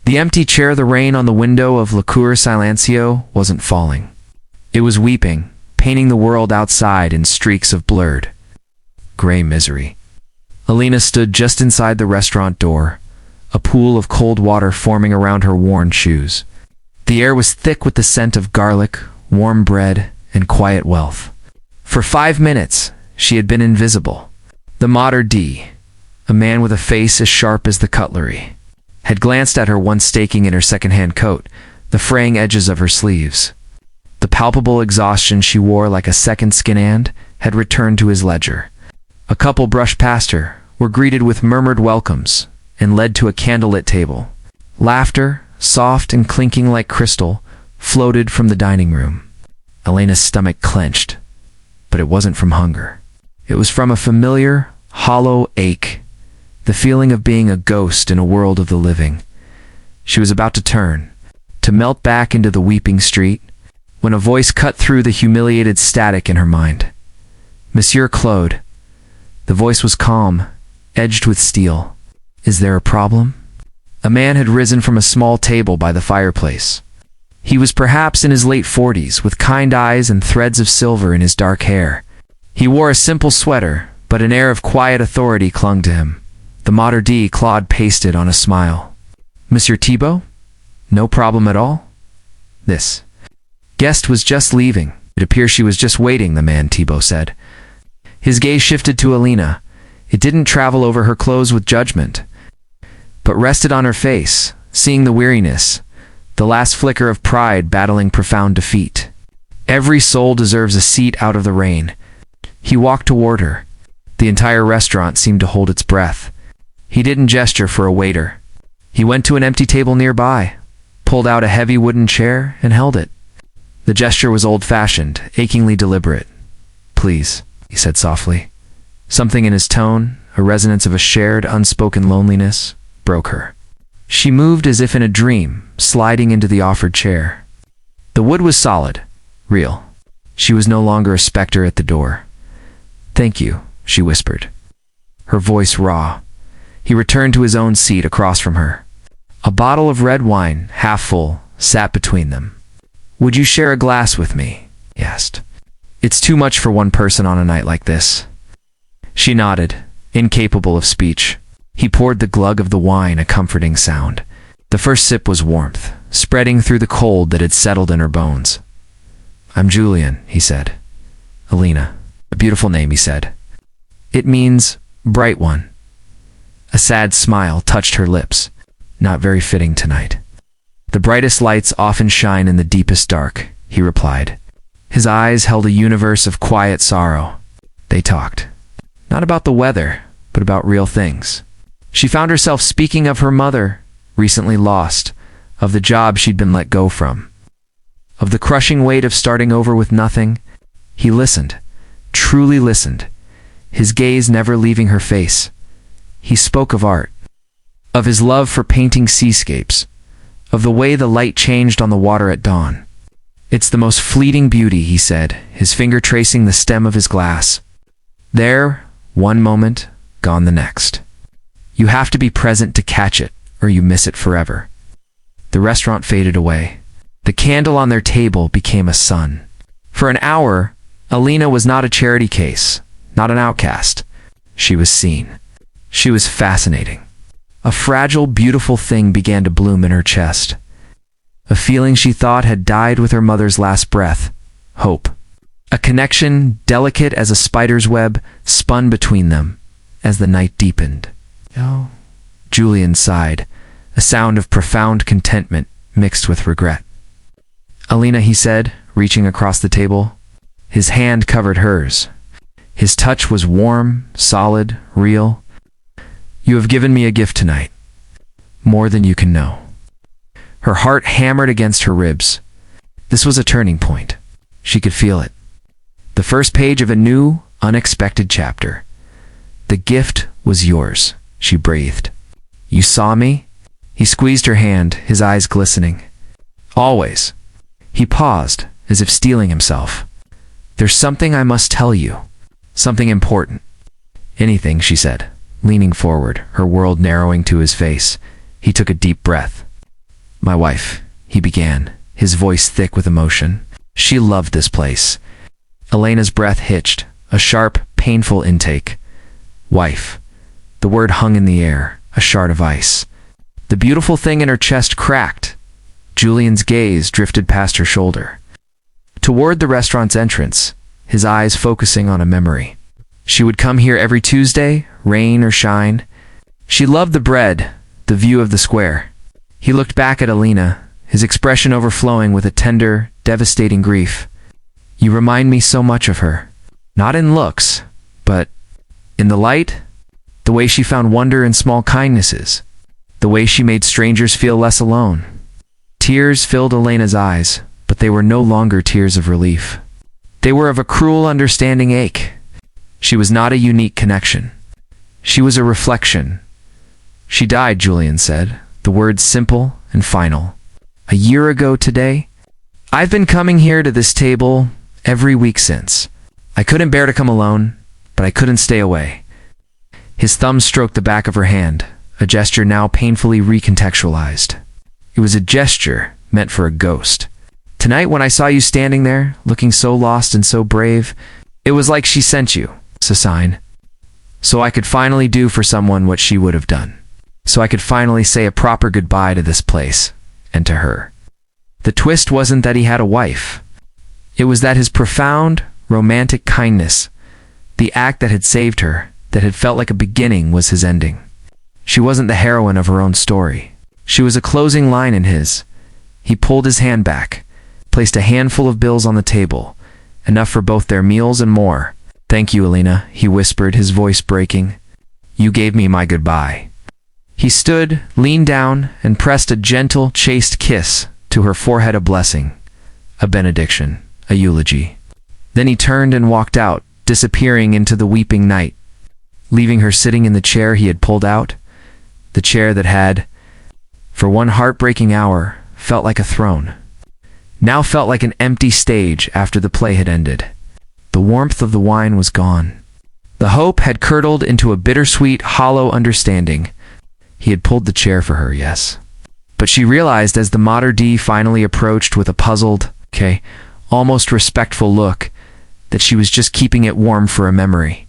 The empty chair, the rain on the window of Liqueur Silencio wasn't falling. It was weeping, painting the world outside in streaks of blurred, gray misery. Alina stood just inside the restaurant door, a pool of cold water forming around her worn shoes. The air was thick with the scent of garlic, warm bread, and quiet wealth. For 5 minutes, she had been invisible. The Mater D, a man with a face as sharp as the cutlery, had glanced at her once staking in her second-hand coat, the fraying edges of her sleeves. The palpable exhaustion she wore like a second skin and had returned to his ledger. A couple brushed past her, were greeted with murmured welcomes, and led to a candlelit table. Laughter, soft and clinking like crystal, floated from the dining room. Elena's stomach clenched, but it wasn't from hunger. It was from a familiar, hollow ache, the feeling of being a ghost in a world of the living. She was about to turn, to melt back into the weeping street, when a voice cut through the humiliated static in her mind. Monsieur Claude. The voice was calm, edged with steel. Is there a problem? A man had risen from a small table by the fireplace. He was perhaps in his late 40s, with kind eyes and threads of silver in his dark hair. He wore a simple sweater, but an air of quiet authority clung to him. The Mater D Claude pasted on a smile. Monsieur Thibault? No problem at all? This guest was just leaving. It appears she was just waiting, the man Thibault said. His gaze shifted to Alina. It didn't travel over her clothes with judgment, but rested on her face, seeing the weariness, the last flicker of pride battling profound defeat. Every soul deserves a seat out of the rain. He walked toward her. The entire restaurant seemed to hold its breath. He didn't gesture for a waiter. He went to an empty table nearby, pulled out a heavy wooden chair, and held it. The gesture was old-fashioned, achingly deliberate. Please, he said softly. Something in his tone, a resonance of a shared, unspoken loneliness, broke her. She moved as if in a dream, sliding into the offered chair. The wood was solid, real. She was no longer a specter at the door. Thank you, she whispered, her voice raw. He returned to his own seat across from her. A bottle of red wine, half full, sat between them. Would you share a glass with me? He asked. It's too much for one person on a night like this. She nodded, incapable of speech. He poured the glug of the wine, a comforting sound. The first sip was warmth, spreading through the cold that had settled in her bones. I'm Julian, he said. Alina. A beautiful name, he said. It means bright one. A sad smile touched her lips. Not very fitting tonight. The brightest lights often shine in the deepest dark, he replied. His eyes held a universe of quiet sorrow. They talked. Not about the weather, but about real things. She found herself speaking of her mother, recently lost, of the job she'd been let go from, of the crushing weight of starting over with nothing. He listened, truly listened, his gaze never leaving her face. He spoke of art, of his love for painting seascapes, of the way the light changed on the water at dawn. It's the most fleeting beauty, he said, his finger tracing the stem of his glass. There, one moment, gone the next. You have to be present to catch it, or you miss it forever. The restaurant faded away. The candle on their table became a sun. For an hour, Alina was not a charity case, not an outcast. She was seen. She was fascinating. A fragile, beautiful thing began to bloom in her chest. A feeling she thought had died with her mother's last breath. Hope. A connection, delicate as a spider's web, spun between them as the night deepened. Oh. Julian sighed, a sound of profound contentment mixed with regret. Alina, he said, reaching across the table. His hand covered hers. His touch was warm, solid, real. You have given me a gift tonight. More than you can know. Her heart hammered against her ribs. This was a turning point. She could feel it. The first page of a new, unexpected chapter. The gift was yours, she breathed. You saw me? He squeezed her hand, his eyes glistening. Always. He paused, as if steeling himself. There's something I must tell you. Something important. Anything, she said, leaning forward, her world narrowing to his face. He took a deep breath. My wife, he began, his voice thick with emotion. She loved this place. Elena's breath hitched, a sharp, painful intake. Wife. The word hung in the air, a shard of ice. The beautiful thing in her chest cracked. Julian's gaze drifted past her shoulder, toward the restaurant's entrance, his eyes focusing on a memory. She would come here every Tuesday, rain or shine. She loved the bread, the view of the square. He looked back at Alina, his expression overflowing with a tender, devastating grief. You remind me so much of her. Not in looks, but in the light, the way she found wonder in small kindnesses, the way she made strangers feel less alone. Tears filled Elena's eyes, but they were no longer tears of relief. They were of a cruel, understanding ache. She was not a unique connection. She was a reflection. She died, Julian said, the words simple and final. A year ago today? I've been coming here to this table every week since. I couldn't bear to come alone, but I couldn't stay away. His thumb stroked the back of her hand, a gesture now painfully recontextualized. It was a gesture meant for a ghost. Tonight when I saw you standing there, looking so lost and so brave, it was like she sent you, a sign. So I could finally do for someone what she would have done. So I could finally say a proper goodbye to this place, and to her. The twist wasn't that he had a wife. It was that his profound, romantic kindness, the act that had saved her, that had felt like a beginning, was his ending. She wasn't the heroine of her own story. She was a closing line in his. He pulled his hand back, placed a handful of bills on the table, enough for both their meals and more. Thank you, Alina, he whispered, his voice breaking. You gave me my goodbye. He stood, leaned down, and pressed a gentle, chaste kiss to her forehead, a blessing, a benediction, a eulogy. Then he turned and walked out, disappearing into the weeping night, leaving her sitting in the chair he had pulled out, the chair that had, for one heartbreaking hour, felt like a throne, now felt like an empty stage after the play had ended. The warmth of the wine was gone. The hope had curdled into a bittersweet, hollow understanding. He had pulled the chair for her, yes. But she realized as the Mater D finally approached with a puzzled, almost respectful look, that she was just keeping it warm for a memory.